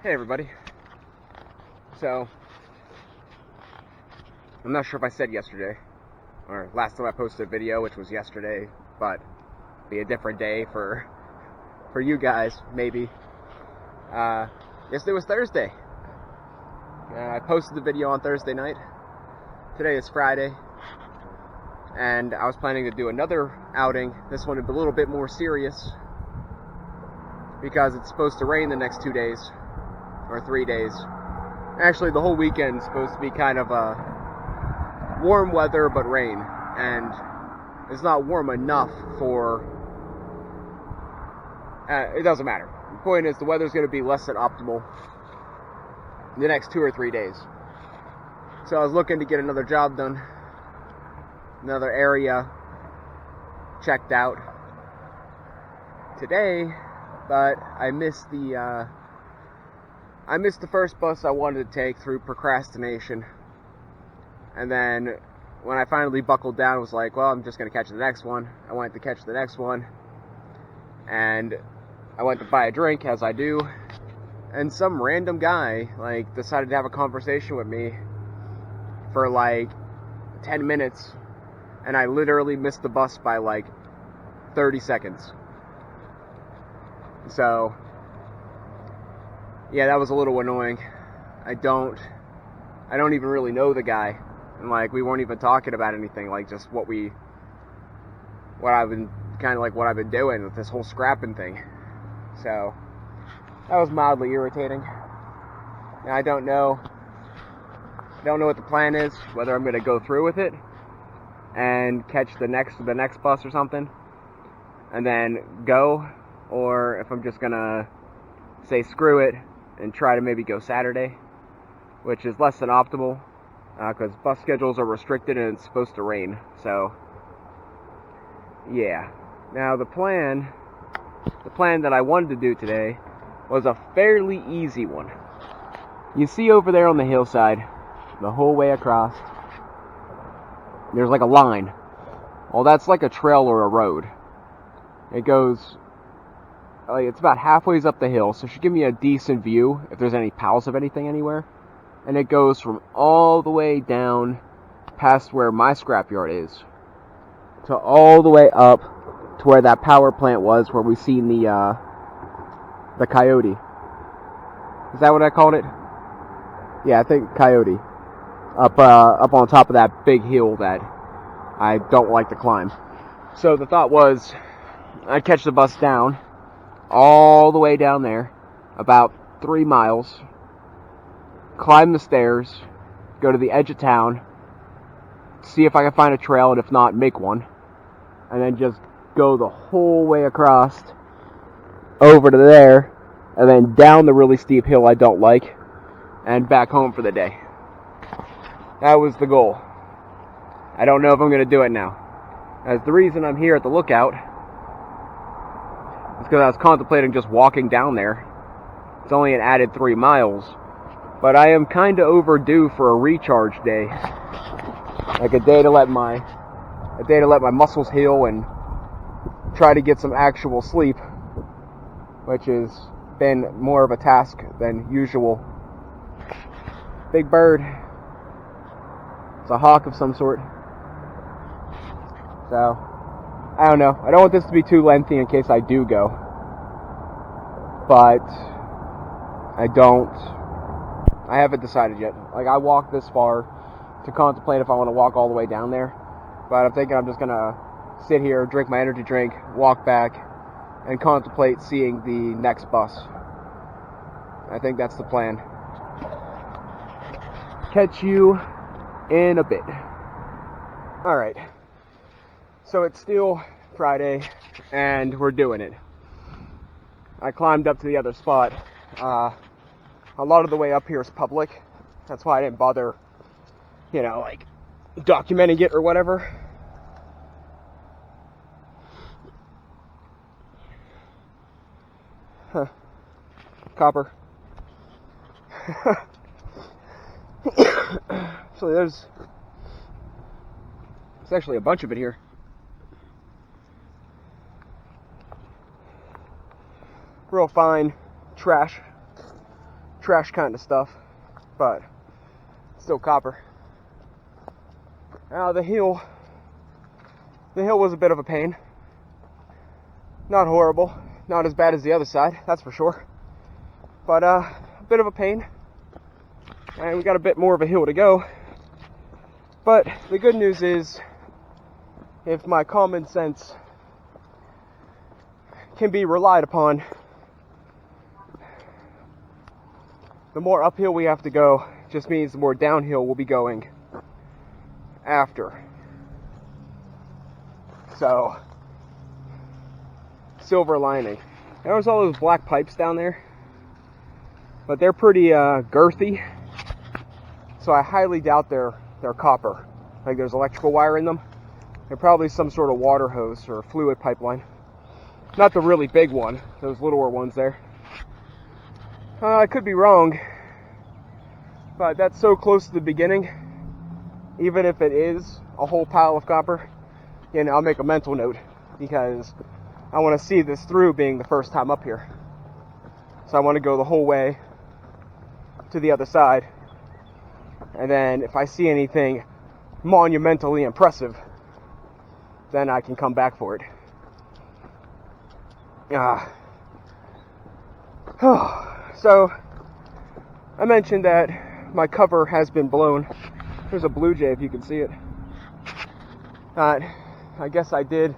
Hey everybody. So, I'm not sure if I said yesterday, or last time I posted a video, which was yesterday, but be a different day for you guys, maybe. Yesterday was Thursday. I posted the video on Thursday night. Today is Friday, and I was planning to do another outing. This one a little bit more serious, because it's supposed to rain the next 2 days, or 3 days. Actually, the whole weekend is supposed to be kind of warm weather, but rain. And it's not warm enough for... it doesn't matter. The point is, the weather's going to be less than optimal the next 2 or 3 days. So I was looking to get another job done, another area checked out today, but I missed the first bus I wanted to take through procrastination. And then when I finally buckled down, I was like, well, I'm just going to catch the next one. I went to catch the next one. And I went to buy a drink, as I do. And some random guy, decided to have a conversation with me for, 10 minutes. And I literally missed the bus by, 30 seconds. So... yeah, that was a little annoying. I don't even really know the guy. And we weren't even talking about anything, just what I've been doing with this whole scrapping thing. So that was mildly irritating. And I don't know what the plan is, whether I'm gonna go through with it and catch the next bus or something and then go, or if I'm just gonna say screw it and try to maybe go Saturday, which is less than optimal, because bus schedules are restricted and it's supposed to rain. So, yeah. Now the plan that I wanted to do today was a fairly easy one. You see over there on the hillside, the whole way across, there's a line. Well, that's like a trail or a road. It goes... it's about halfway up the hill, so it should give me a decent view if there's any piles of anything anywhere. And it goes from all the way down past where my scrapyard is to all the way up to where that power plant was, where we seen the coyote. Is that what I called it? Yeah, I think coyote. Up on top of that big hill that I don't like to climb. So the thought was, I'd catch the bus down all the way down there, about 3 miles, climb the stairs, go to the edge of town, see if I can find a trail, and if not, make one, and then just go the whole way across, over to there, and then down the really steep hill I don't like, and back home for the day. That was the goal. I don't know if I'm going to do it now. As the reason I'm here at the lookout is because I was contemplating just walking down there. It's only an added 3 miles, but I am kind of overdue for a recharge day, a day to let my muscles heal and try to get some actual sleep, which has been more of a task than usual. Big bird. It's a hawk of some sort. So, I don't know. I don't want this to be too lengthy in case I do go. But I haven't decided yet. I walked this far to contemplate if I want to walk all the way down there. But I'm thinking I'm just going to sit here, drink my energy drink, walk back, and contemplate seeing the next bus. I think that's the plan. Catch you in a bit. Alright. So it's still Friday, and we're doing it. I climbed up to the other spot. A lot of the way up here is public. That's why I didn't bother, documenting it or whatever. Huh. Copper. So there's actually a bunch of it here. Real fine trash trash kind of stuff, but still copper. The hill was a bit of a pain. Not horrible, not as bad as the other side, that's for sure. But a bit of a pain, and we got a bit more of a hill to go. But the good news is, if my common sense can be relied upon, the more uphill we have to go just means the more downhill we'll be going after. So, silver lining. There was all those black pipes down there, but they're pretty girthy, so I highly doubt they're copper. Like, there's electrical wire in them. They're probably some sort of water hose or fluid pipeline. Not the really big one, those littler ones there. I could be wrong, but that's so close to the beginning. Even if it is a whole pile of copper, I'll make a mental note, because I want to see this through, being the first time up here. So I want to go the whole way to the other side, and then if I see anything monumentally impressive, then I can come back for it. So I mentioned that my cover has been blown. There's a blue jay, if you can see it. I guess I did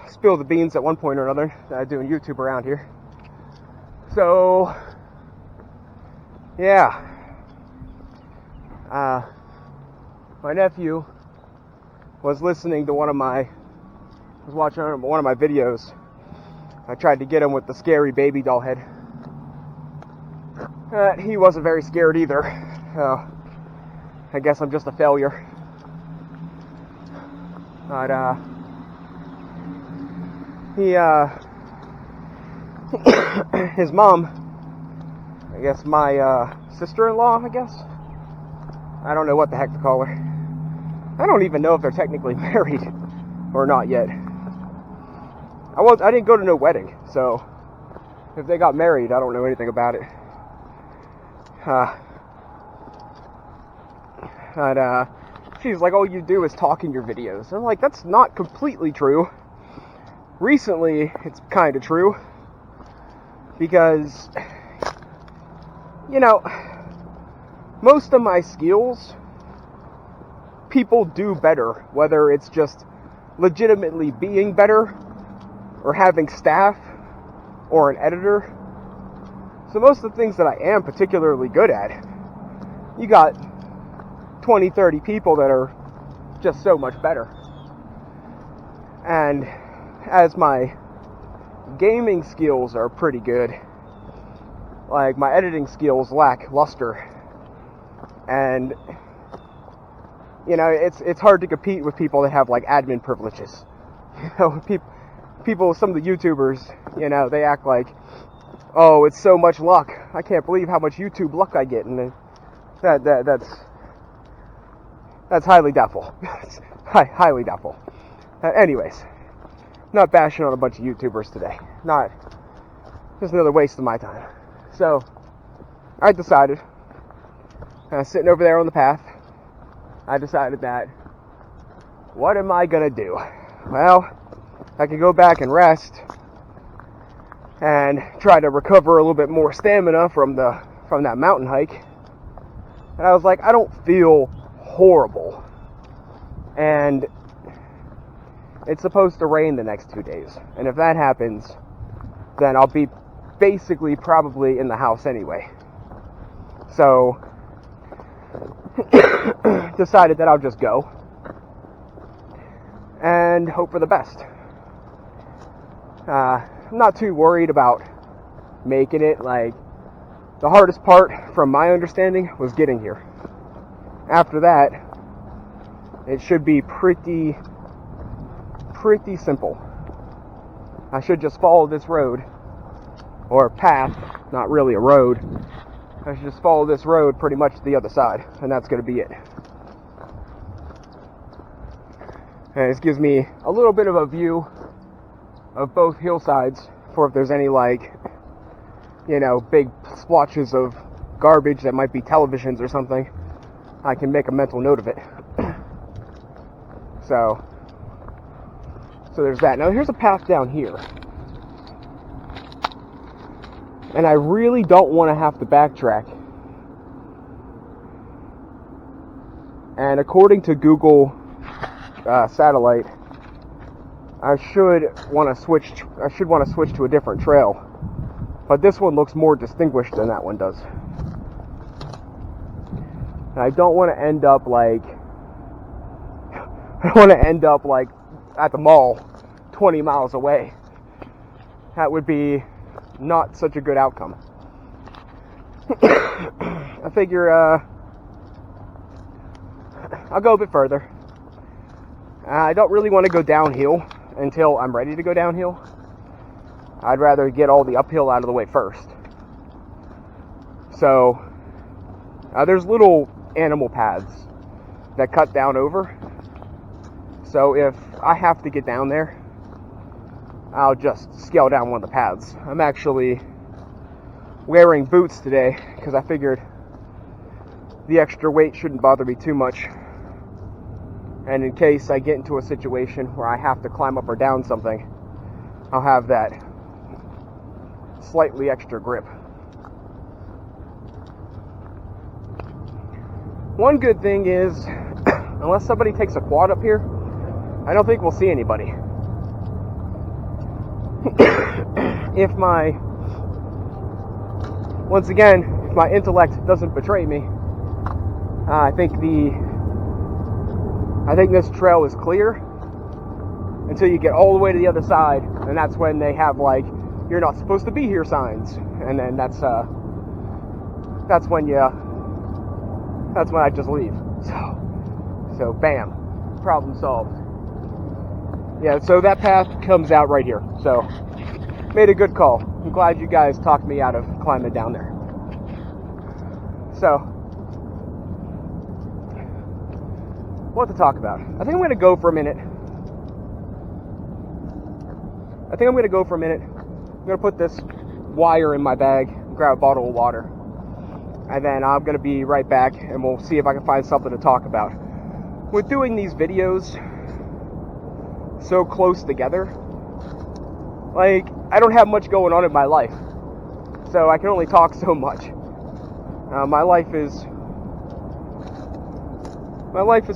spill the beans at one point or another that I do on YouTube around here. So yeah, my nephew was listening to watching one of my videos. I tried to get him with the scary baby doll head. He wasn't very scared either. I guess I'm just a failure. But his mom, I guess my sister-in-law, I don't know what the heck to call her. I don't even know if they're technically married or not yet. I didn't go to no wedding, so if they got married, I don't know anything about it. But she's like, all you do is talk in your videos. I'm like, that's not completely true. Recently, it's kind of true, because, most of my skills, people do better, whether it's just legitimately being better, or having staff, or an editor. So most of the things that I am particularly good at, you got 20, 30 people that are just so much better. And as my gaming skills are pretty good, like, my editing skills lack luster. And, it's hard to compete with people that have, like, admin privileges. People, some of the YouTubers, they act like, oh, it's so much luck. I can't believe how much YouTube luck I get. And that's highly doubtful. Highly doubtful. Anyways, not bashing on a bunch of YouTubers today. Not just another waste of my time. So, I decided, sitting over there on the path, I decided that, what am I gonna do? Well, I could go back and rest and try to recover a little bit more stamina from that mountain hike. And I was like, I don't feel horrible. And it's supposed to rain the next 2 days. And if that happens, then I'll be basically probably in the house anyway. So, decided that I'll just go and hope for the best. I'm not too worried about making it. Like, the hardest part, from my understanding, was getting here. After that, it should be pretty simple. I should just follow this road, or path, not really a road. I should just follow this road pretty much to the other side, and that's going to be it. And this gives me a little bit of a view of both hillsides, for if there's any, like, you know, big splotches of garbage that might be televisions or something, I can make a mental note of it. So there's that. Now here's a path down here. And I really don't want to have to backtrack. And according to Google Satellite, I should want to switch to a different trail. But this one looks more distinguished than that one does. And I don't want to end up like at the mall 20 miles away. That would be not such a good outcome. I figure I'll go a bit further. I don't really want to go downhill until I'm ready to go downhill. I'd rather get all the uphill out of the way first. So there's little animal paths that cut down over. So if I have to get down there, I'll just scale down one of the paths. I'm actually wearing boots today because I figured the extra weight shouldn't bother me too much. And in case I get into a situation where I have to climb up or down something, I'll have that slightly extra grip. One good thing is, unless somebody takes a quad up here, I don't think we'll see anybody. If my intellect doesn't betray me, I think this trail is clear until you get all the way to the other side, and that's when they have like, you're not supposed to be here signs, and then that's when I just leave. So bam, problem solved. Yeah, so that path comes out right here. So made a good call. I'm glad you guys talked me out of climbing down there. So what to talk about? I think I'm going to go for a minute. I'm going to put this wire in my bag, grab a bottle of water, and then I'm going to be right back, and we'll see if I can find something to talk about. With doing these videos so close together, like, I don't have much going on in my life, so I can only talk so much. My life is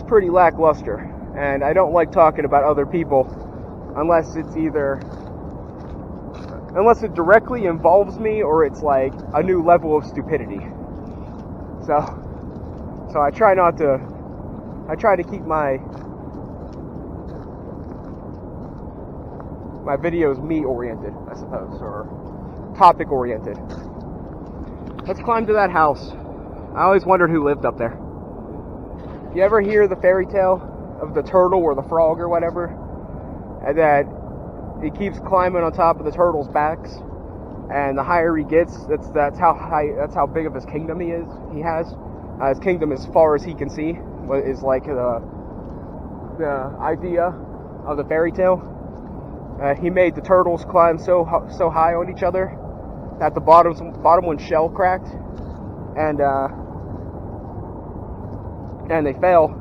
pretty lackluster, and I don't like talking about other people unless it directinvolves me or it's like a new level of stupidity. So I try to keep my videos me-oriented, I suppose, or topic-oriented. Let's climb to that house. I always wondered who lived up there. You ever hear the fairy tale of the turtle or the frog or whatever? And that he keeps climbing on top of the turtle's backs, and the higher he gets, that's how big of his kingdom he has. His kingdom, as far as he can see, is like the idea of the fairy tale. He made the turtles climb so high on each other that the bottom one's shell cracked, and they fell,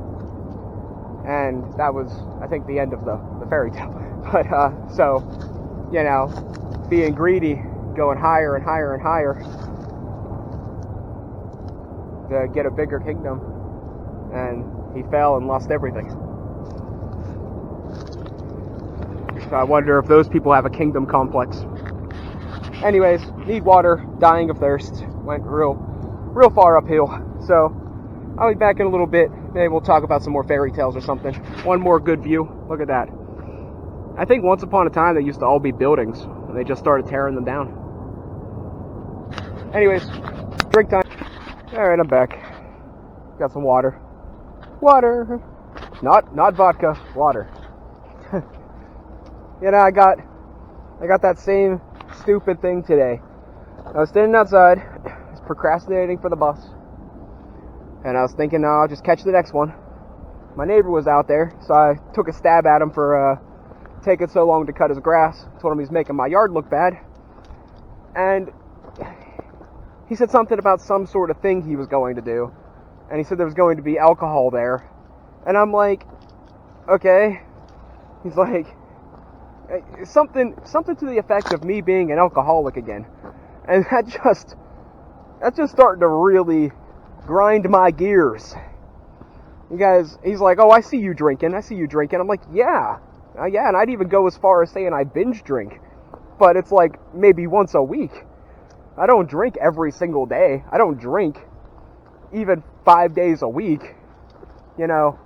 and that was, I think, the end of the fairy tale. But so, you know, being greedy, going higher and higher and higher to get a bigger kingdom, and he fell and lost everything. So I wonder if those people have a kingdom complex. Anyways, need water, dying of thirst. Went real far uphill. So I'll be back in a little bit. Maybe we'll talk about some more fairy tales or something. One more good view. Look at that. I think once upon a time they used to all be buildings, and they just started tearing them down. Anyways, drink time. Alright, I'm back. Got some water. Water! Not vodka, water. You know, I got that same stupid thing today. I was standing outside, I was procrastinating for the bus, and I was thinking, I'll just catch the next one. My neighbor was out there, so I took a stab at him for taking so long to cut his grass. Told him he's making my yard look bad, and he said something about some sort of thing he was going to do, and he said there was going to be alcohol there, and I'm like, okay. He's like, something to the effect of me being an alcoholic again, and that's just starting to really grind my gears. You guys, he's like, oh, I see you drinking. I'm like, yeah, and I'd even go as far as saying I binge drink, but it's like maybe once a week. I don't drink every single day. I don't drink even 5 days a week. You know,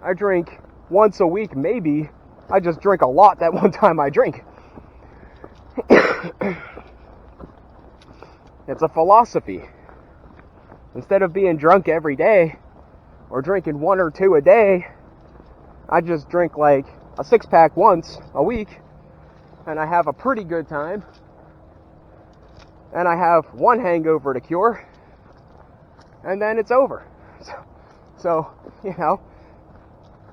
I drink once a week, maybe. I just drink a lot that one time I drink. It's a philosophy. Instead of being drunk every day, or drinking 1 or 2 a day, I just drink like a 6-pack once a week, and I have a pretty good time, and I have one hangover to cure, and then it's over. So you know,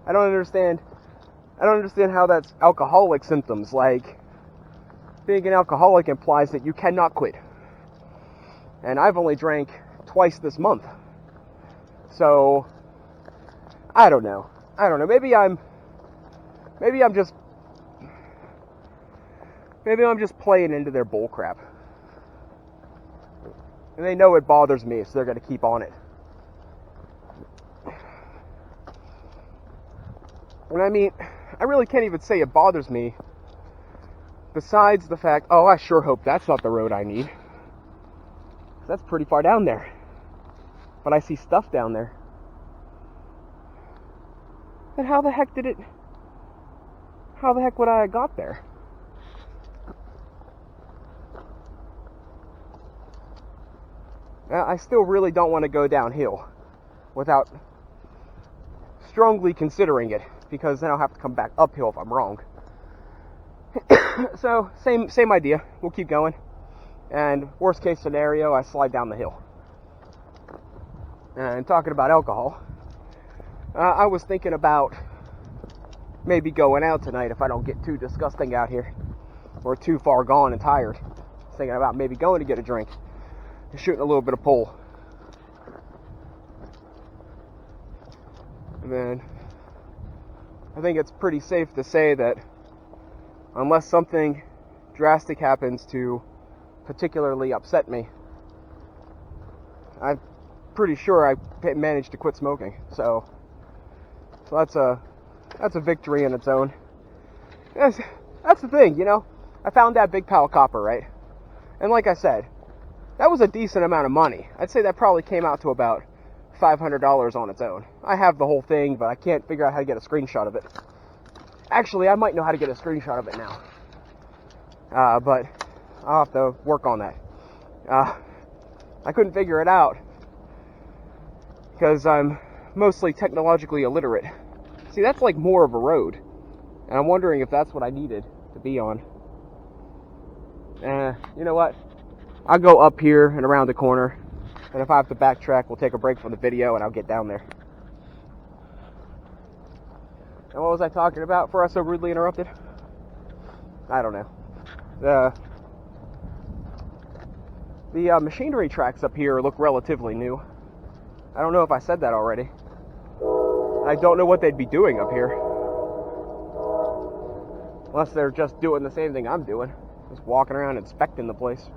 I don't understand how that's alcoholic symptoms. Like, being an alcoholic implies that you cannot quit. And I've only drank twice this month. So, I don't know. Maybe I'm just playing into their bullcrap. And they know it bothers me, so they're going to keep on it. And I mean, I really can't even say it bothers me, besides the fact, oh, I sure hope that's not the road I need. That's pretty far down there. But I see stuff down there. And how the heck would I have got there? I still really don't want to go downhill without strongly considering it, because then I'll have to come back uphill if I'm wrong. So, same idea. We'll keep going. And worst case scenario, I slide down the hill. And talking about alcohol, I was thinking about maybe going out tonight if I don't get too disgusting out here, or too far gone and tired. Thinking about maybe going to get a drink and shooting a little bit of pool. And then I think it's pretty safe to say that unless something drastic happens to particularly upset me, I'm pretty sure I managed to quit smoking. So that's a victory in its own. That's the thing, you know. I found that big pile of copper, right? And like I said, that was a decent amount of money. I'd say that probably came out to about $500 on its own. I have the whole thing, but I can't figure out how to get a screenshot of it. Actually, I might know how to get a screenshot of it now. But I'll have to work on that. I couldn't figure it out because I'm mostly technologically illiterate. See, that's like more of a road, and I'm wondering if that's what I needed to be on. You know what? I'll go up here and around the corner, and if I have to backtrack, we'll take a break from the video and I'll get down there. And what was I talking about before I so rudely interrupted? I don't know. The machinery tracks up here look relatively new. I don't know if I said that already. I don't know what they'd be doing up here. Unless they're just doing the same thing I'm doing. Just walking around inspecting the place.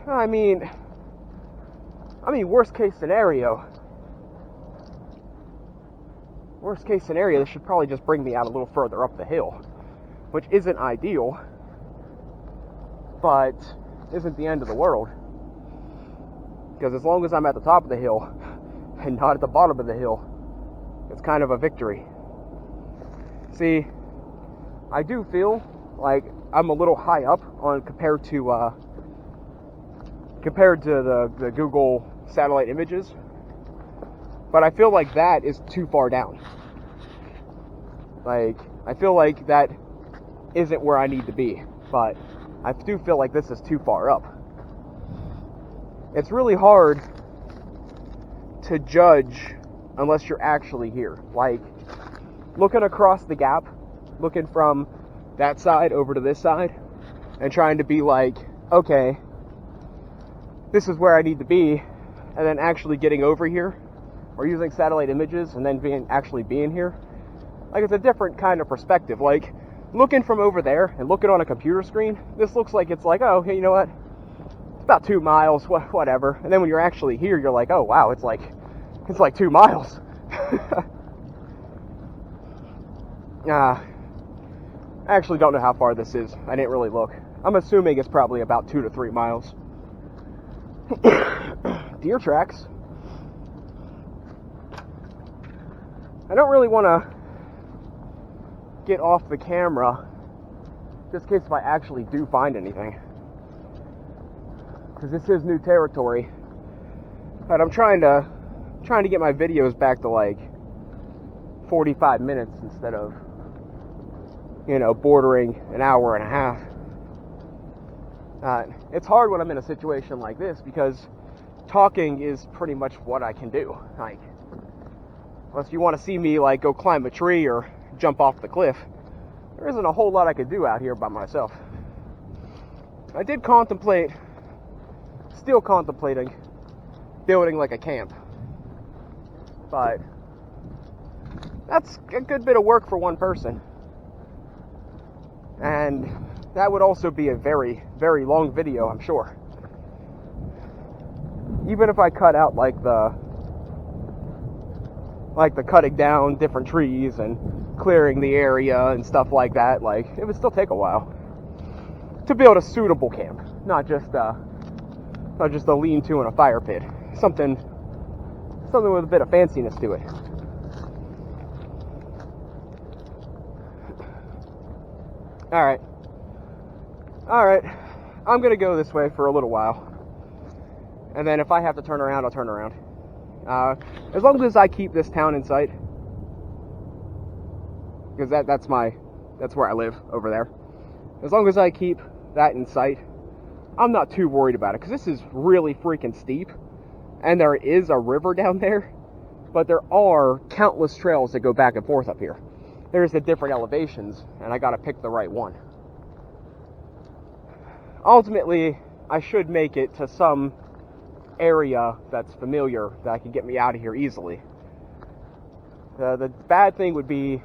I mean, worst case scenario, this should probably just bring me out a little further up the hill, which isn't ideal, but isn't the end of the world. Because as long as I'm at the top of the hill and not at the bottom of the hill, it's kind of a victory. See, I do feel like I'm a little high up on compared to the Google satellite images, but I feel like that is too far down. Like, I feel like that isn't where I need to be, but I do feel like this is too far up. It's really hard to judge unless you're actually here. Like, looking across the gap, looking from that side over to this side, and trying to be like, okay, this is where I need to be, and then actually getting over here, or using satellite images and then actually being here. Like, it's a different kind of perspective. Like, looking from over there and looking on a computer screen, this looks like it's like, oh, hey, you know what? It's about 2 miles, whatever. And then when you're actually here, you're like, oh, wow, it's like 2 miles. I actually don't know how far this is. I didn't really look. I'm assuming it's probably about 2 to 3 miles. Deer tracks. I don't really want to get off the camera just in case if I actually do find anything, because this is new territory. But I'm trying to get my videos back to like 45 minutes instead of, you know, bordering an hour and a half. It's hard when I'm in a situation like this because talking is pretty much what I can do. Like, unless you want to see me like go climb a tree or jump off the cliff, there isn't a whole lot I could do out here by myself. I did still contemplating building like a camp, but that's a good bit of work for one person, and that would also be a very, very long video, I'm sure. Even if I cut out like the cutting down different trees and clearing the area and stuff like that, like, it would still take a while to build a suitable camp, not just a lean-to and a fire pit. Something with a bit of fanciness to it. Alright. I'm gonna go this way for a little while. And then if I have to turn around, I'll turn around. As long as I keep this town in sight, because that's where I live over there. As long as I keep that in sight, I'm not too worried about it, because this is really freaking steep, and there is a river down there, but there are countless trails that go back and forth up here. There's the different elevations, and I gotta pick the right one. Ultimately, I should make it to some area that's familiar that can get me out of here easily. The bad thing would be,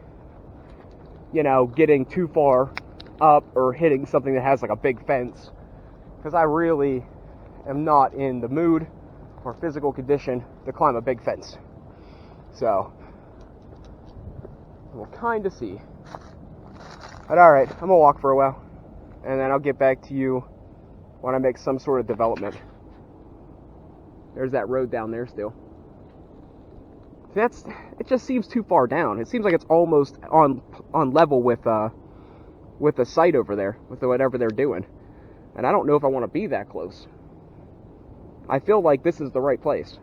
you know, getting too far up or hitting something that has like a big fence, because I really am not in the mood or physical condition to climb a big fence. So we'll kind of see. But alright, I'm gonna walk for a while, and then I'll get back to you when I make some sort of development. There's that road down there still. It just seems too far down. It seems like it's almost on level with the site over there, with whatever they're doing. And I don't know if I want to be that close. I feel like this is the right place.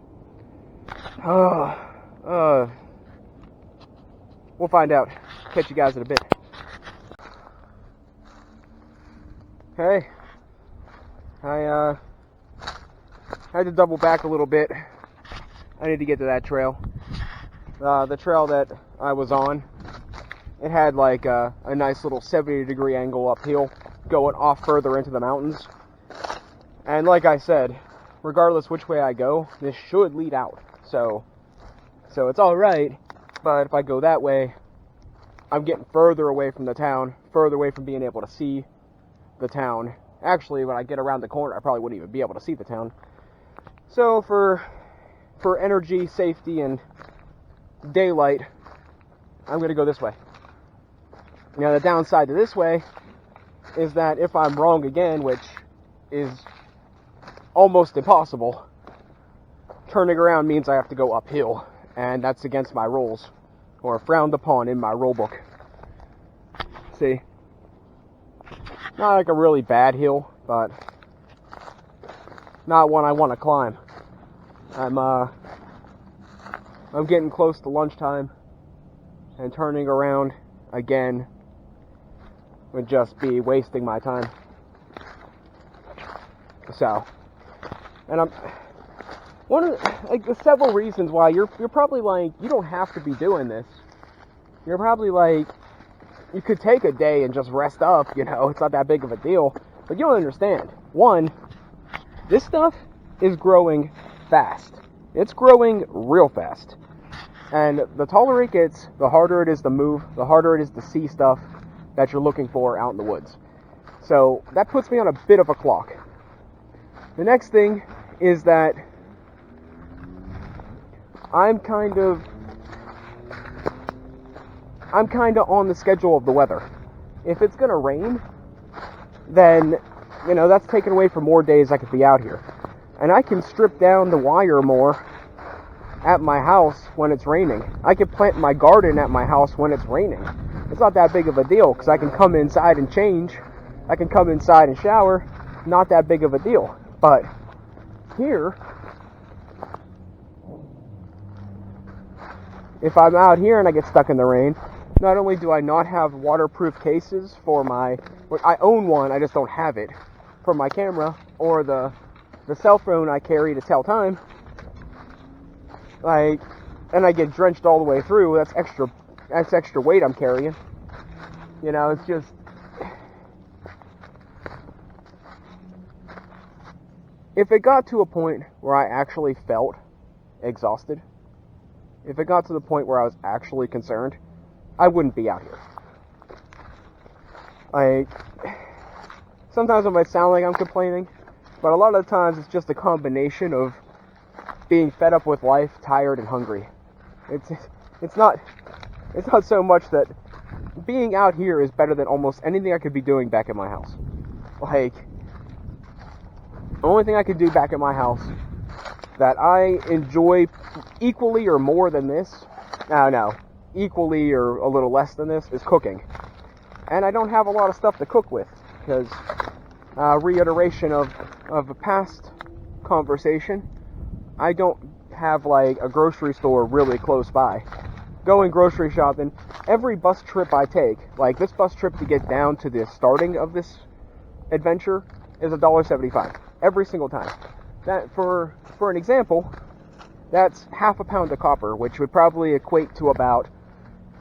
We'll find out. Catch you guys in a bit. Hey. I had to double back a little bit. I need to get to that trail. The trail that I was on, it had like a nice little 70-degree angle uphill going off further into the mountains. And like I said, regardless which way I go, this should lead out. So it's alright, but if I go that way, I'm getting further away from the town, further away from being able to see the town. Actually, when I get around the corner, I probably wouldn't even be able to see the town. So for energy, safety, and daylight, I'm going to go this way. Now, the downside to this way is that if I'm wrong again, which is almost impossible, turning around means I have to go uphill, and that's against my rules, or frowned upon in my rule book. See? Not like a really bad hill, but not one I want to climb. I'm getting close to lunchtime, and turning around again would just be wasting my time. So, and I'm one of the several reasons why you're probably like, you don't have to be doing this. You're probably like, you could take a day and just rest up, you know, it's not that big of a deal. But you don't understand. One, this stuff is growing fast. It's growing real fast. And the taller it gets, the harder it is to move, the harder it is to see stuff that you're looking for out in the woods. So that puts me on a bit of a clock. The next thing is that I'm kind of on the schedule of the weather. If it's going to rain, then, that's taken away from more days I could be out here. And I can strip down the wire more at my house when it's raining. I can plant my garden at my house when it's raining. It's not that big of a deal, because I can come inside and change. I can come inside and shower. Not that big of a deal. But here, if I'm out here and I get stuck in the rain, not only do I not have waterproof cases for I own one, I just don't have it, for my camera, or the cell phone I carry to tell time, and I get drenched all the way through. That's extra weight I'm carrying. It's just, if it got to a point where I actually felt exhausted, if it got to the point where I was actually concerned, I wouldn't be out here. Sometimes it might sound like I'm complaining, but a lot of the times it's just a combination of being fed up with life, tired, and hungry. It's not so much that being out here is better than almost anything I could be doing back at my house. The only thing I could do back at my house that I enjoy equally or more than this, equally or a little less than this, is cooking. And I don't have a lot of stuff to cook with, because reiteration of a past conversation, I don't have a grocery store really close by. Going grocery shopping, every bus trip I take, this bus trip to get down to the starting of this adventure, is $1.75 every single time. That, for an example, that's half a pound of copper, which would probably equate to about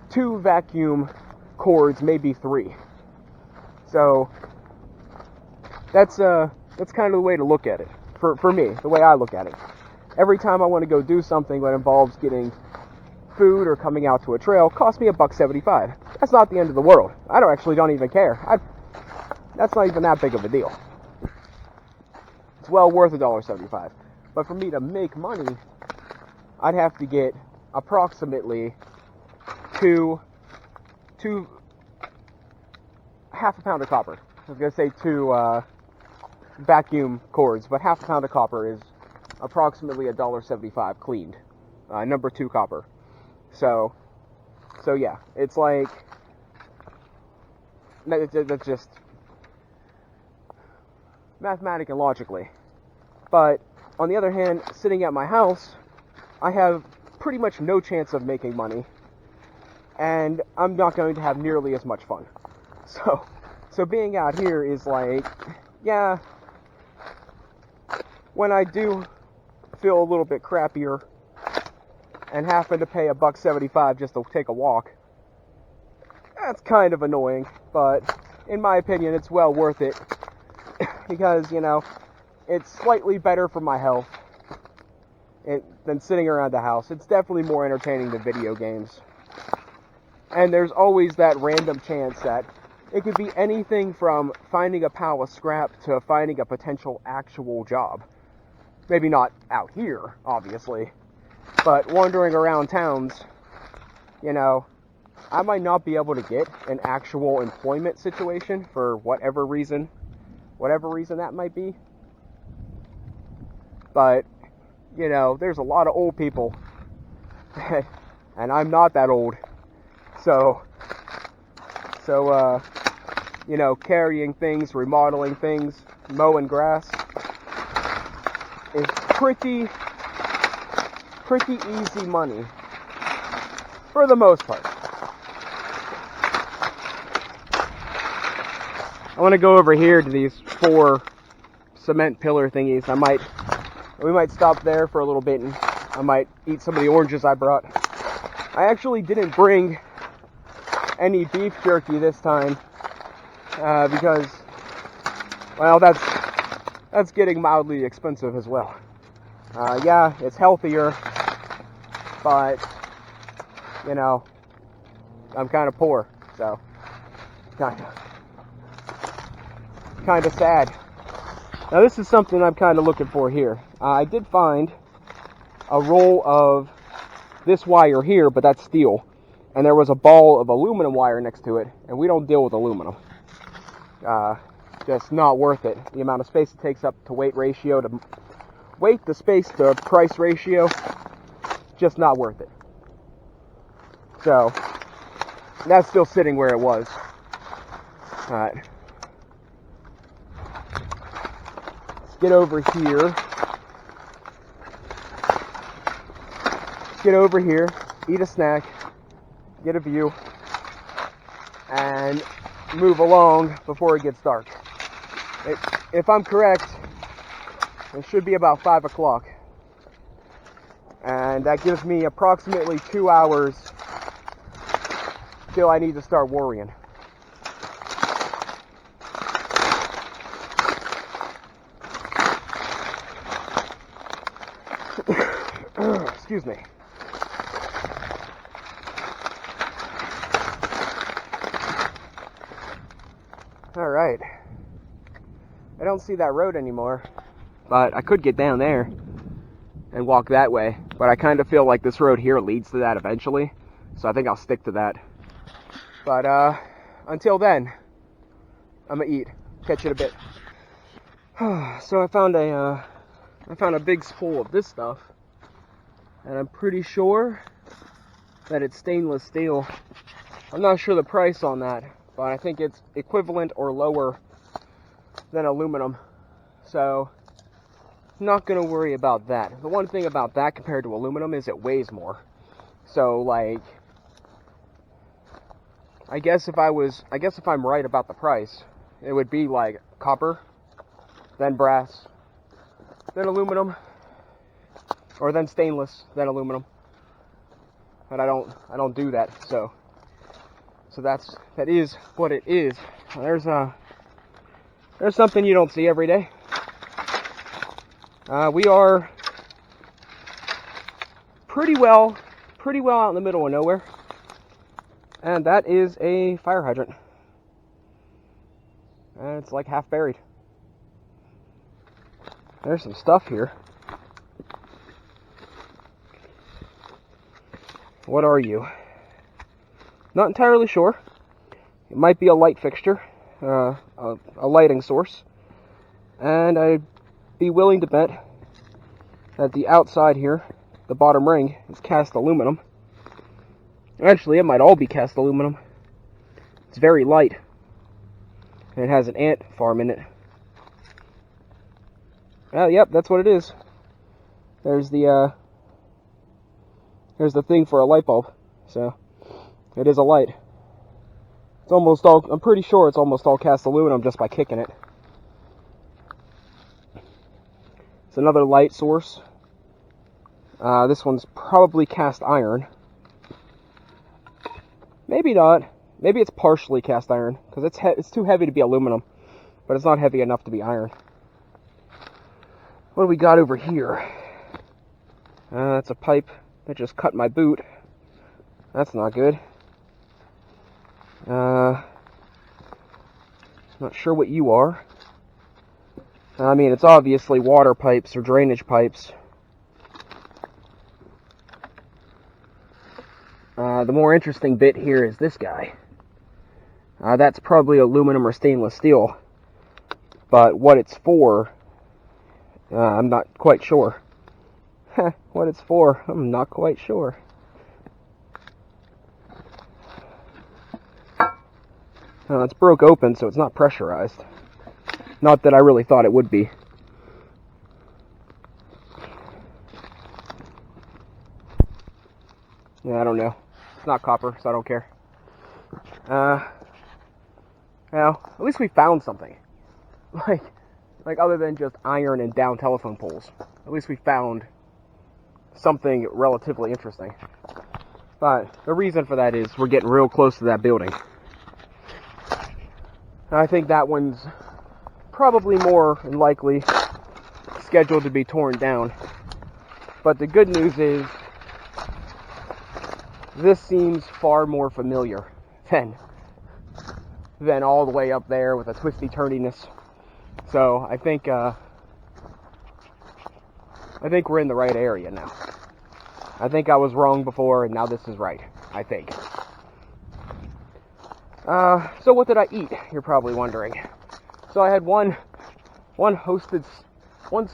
2 vacuum cords, maybe 3. So that's kind of the way to look at it. For me, the way I look at it. Every time I want to go do something that involves getting food or coming out to a trail, costs me $1.75. That's not the end of the world. I don't even care. That's not even that big of a deal. It's well worth $1.75. But for me to make money, I'd have to get approximately half a pound of copper. I was going to say 2 vacuum cords, but half a pound of copper is approximately $1.75 cleaned. Number 2 copper. So yeah, it's that's just mathematic and logically. But on the other hand, sitting at my house, I have pretty much no chance of making money, and I'm not going to have nearly as much fun. So being out here is yeah, when I do feel a little bit crappier and happen to pay $1.75 just to take a walk, that's kind of annoying, but in my opinion, it's well worth it, because, it's slightly better for my health than sitting around the house. It's definitely more entertaining than video games. And there's always that random chance that it could be anything from finding a pile of scrap to finding a potential actual job. Maybe not out here, obviously, but wandering around towns, I might not be able to get an actual employment situation for whatever reason that might be. But, there's a lot of old people, and I'm not that old, so, carrying things, remodeling things, mowing grass is pretty easy money, for the most part. I want to go over here to these 4 cement pillar thingies. We might stop there for a little bit, and I might eat some of the oranges I brought. I actually didn't bring any beef jerky this time, because well, that's getting mildly expensive as well. Yeah, it's healthier, but, you know, I'm kind of poor, so kind of sad. Now this is something I'm kind of looking for here. I did find a roll of this wire here, but that's steel, and there was a ball of aluminum wire next to it, and we don't deal with aluminum. Just not worth it. The amount of space it takes up to weight ratio to weight to space to price ratio, just not worth it. So that's still sitting where it was. Alright. Let's get over here. Get over here, eat a snack, get a view, and move along before it gets dark. If I'm correct, it should be about 5 o'clock. And that gives me approximately 2 hours till I need to start worrying. Excuse me. Alright. I don't see that road anymore, but I could get down there and walk that way, but I kind of feel like this road here leads to that eventually, so I think I'll stick to that. But until then, I'm gonna eat. Catch you in a bit. So I found a big spool of this stuff, and I'm pretty sure that it's stainless steel. I'm not sure the price on that, but I think it's equivalent or lower than aluminum, so not gonna worry about that. The one thing about that compared to aluminum is it weighs more. So like, I guess if I'm right about the price, it would be like copper, then brass, then aluminum, or then stainless, then aluminum. But I don't do that, so that is what it is. There's something you don't see every day. We are pretty well out in the middle of nowhere, and that is a fire hydrant. And it's like half buried. There's some stuff here. What are you? Not entirely sure. It might be a light fixture, a lighting source, and I'd be willing to bet that the outside here, the bottom ring, is cast aluminum. Actually, it might all be cast aluminum. It's very light, and it has an ant farm in it. Yep, that's what it is. There's the thing for a light bulb, so it is a light. It's almost all, I'm pretty sure it's almost all cast aluminum just by kicking it. It's another light source. This one's probably cast iron. Maybe not. Maybe it's partially cast iron, because it's too heavy to be aluminum, but it's not heavy enough to be iron. What do we got over here? That's a pipe that just cut my boot. That's not good. Not sure what you are. I mean, it's obviously water pipes or drainage pipes. The more interesting bit here is this guy. That's probably aluminum or stainless steel. But what it's for, I'm not quite sure. What it's for, I'm not quite sure. It's broke open, so it's not pressurized. Not that I really thought it would be. Yeah, I don't know. It's not copper, so I don't care. Well, at least we found something. Like other than just iron and down telephone poles. At least we found something relatively interesting. But the reason for that is we're getting real close to that building. I think that one's probably more than likely scheduled to be torn down. But the good news is, this seems far more familiar than all the way up there with a twisty turniness. So I think we're in the right area now. I think I was wrong before, and now this is right, I think. So what did I eat? You're probably wondering. So I had one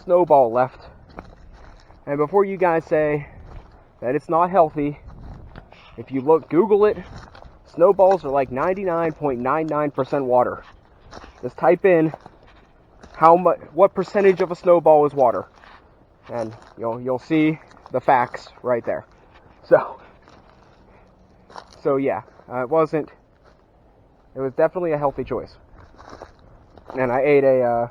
snowball left. And before you guys say that it's not healthy, if you Google it, snowballs are like 99.99% water. Just type in what percentage of a snowball is water, and you'll see the facts right there. So yeah, it was definitely a healthy choice. And I ate a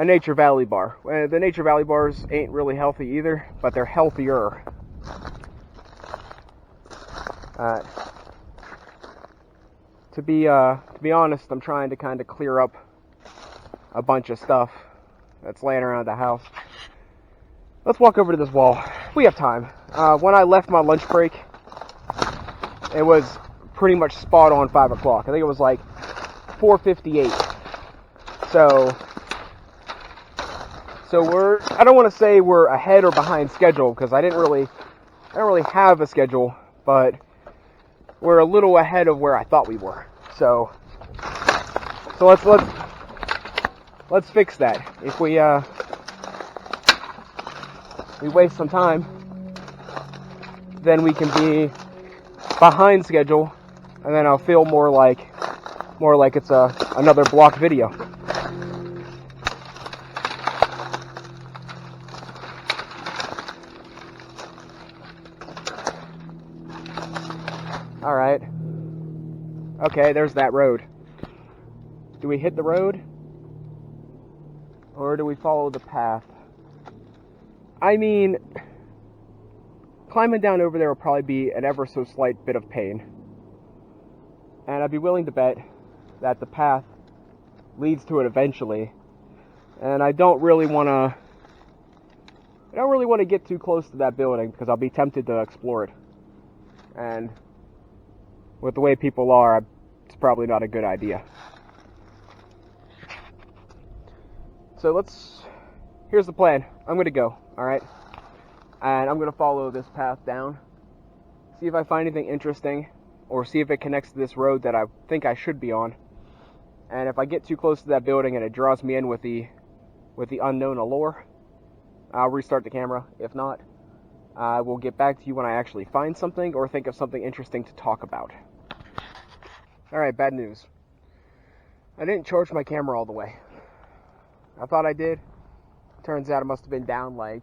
Nature Valley bar. The Nature Valley bars ain't really healthy either, but they're healthier. To be honest, I'm trying to kind of clear up a bunch of stuff that's laying around the house. Let's walk over to this wall. We have time. When I left my lunch break, it was pretty much spot on 5 o'clock. I think it was like 4:58. So I don't want to say we're ahead or behind schedule, because I don't really have a schedule, but we're a little ahead of where I thought we were. So let's fix that. If we waste some time, then we can be behind schedule, and then I'll feel more like it's another block video. All right. Okay, there's that road. Do we hit the road, or do we follow the path? I mean, climbing down over there will probably be an ever so slight bit of pain. And I'd be willing to bet that the path leads to it eventually. And I don't really want to get too close to that building, because I'll be tempted to explore it. And with the way people are, it's probably not a good idea. So here's the plan. I'm going to go, alright? And I'm going to follow this path down, see if I find anything interesting, or see if it connects to this road that I think I should be on. And if I get too close to that building and it draws me in with the unknown allure, I'll restart the camera. If not, I will get back to you when I actually find something or think of something interesting to talk about. Alright, bad news. I didn't charge my camera all the way. I thought I did. Turns out it must have been down like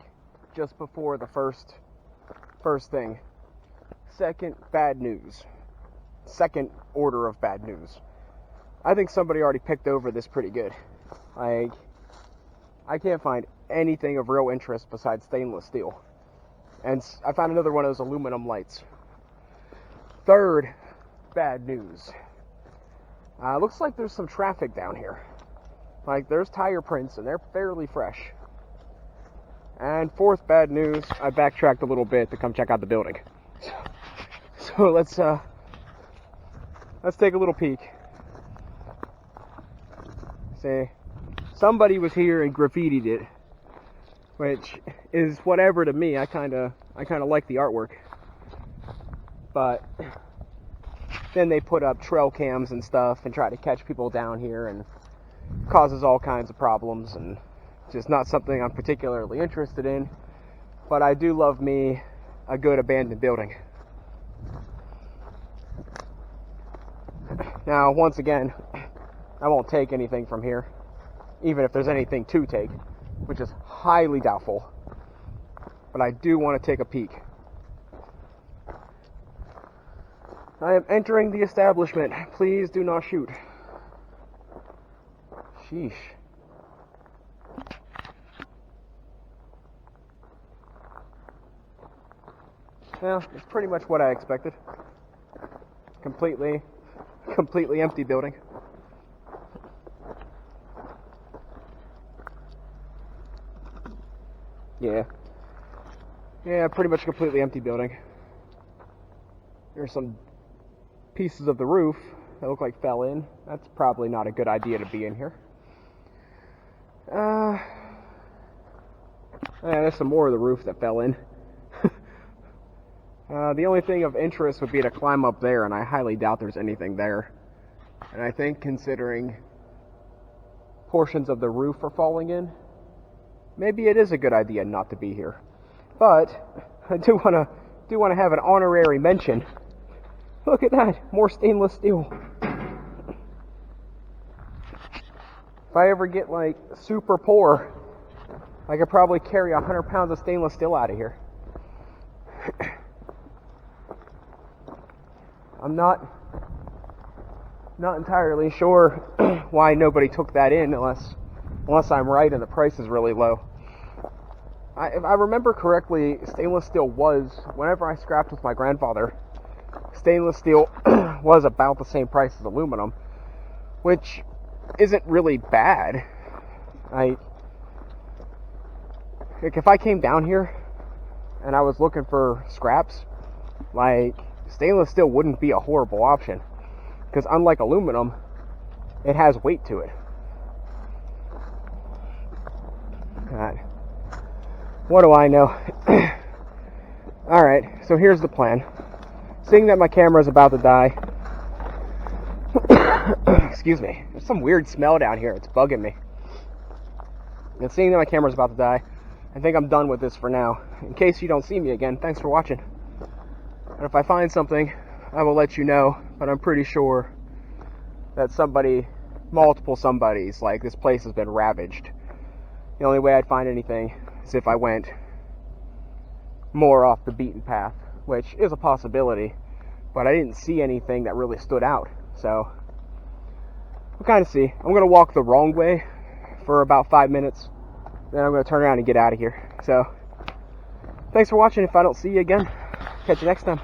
just before the first thing. Second bad news. Second order of bad news. I think somebody already picked over this pretty good. Like, I can't find anything of real interest besides stainless steel. And I found another one of those aluminum lights. Third bad news. Looks like there's some traffic down here. Like, there's tire prints, and they're fairly fresh. And fourth bad news, I backtracked a little bit to come check out the building. So let's take a little peek. See, somebody was here and graffitied it, which is whatever to me. I kind of like the artwork. But then they put up trail cams and stuff and try to catch people down here, and causes all kinds of problems, and just not something I'm particularly interested in. But I do love me a good abandoned building. Now, once again, I won't take anything from here, even if there's anything to take, which is highly doubtful. But I do want to take a peek. I am entering the establishment. Please do not shoot. Sheesh. Well, it's pretty much what I expected. Completely empty building. Yeah. Yeah, pretty much completely empty building. There's some pieces of the roof that look like fell in. That's probably not a good idea to be in here. Yeah, there's some more of the roof that fell in. The only thing of interest would be to climb up there, and I highly doubt there's anything there. And I think considering portions of the roof are falling in, maybe it is a good idea not to be here. But I do want to have an honorary mention. Look at that, more stainless steel. If I ever get like super poor, I could probably carry 100 pounds of stainless steel out of here. I'm not entirely sure why nobody took that in, unless I'm right and the price is really low. If I remember correctly, stainless steel was, whenever I scrapped with my grandfather, stainless steel was about the same price as aluminum, which isn't really bad. Like, if I came down here and I was looking for scraps, like, stainless steel wouldn't be a horrible option, because unlike aluminum, it has weight to it. God, what do I know? Alright, so here's the plan. Seeing that my camera is about to die, excuse me, there's some weird smell down here, it's bugging me. And seeing that my camera's about to die, I think I'm done with this for now. In case you don't see me again, thanks for watching. And if I find something, I will let you know, but I'm pretty sure that multiple somebodies, like, this place has been ravaged. The only way I'd find anything is if I went more off the beaten path, which is a possibility, but I didn't see anything that really stood out, so we'll kind of see. I'm going to walk the wrong way for about 5 minutes, then I'm going to turn around and get out of here. So, thanks for watching. If I don't see you again, catch you next time.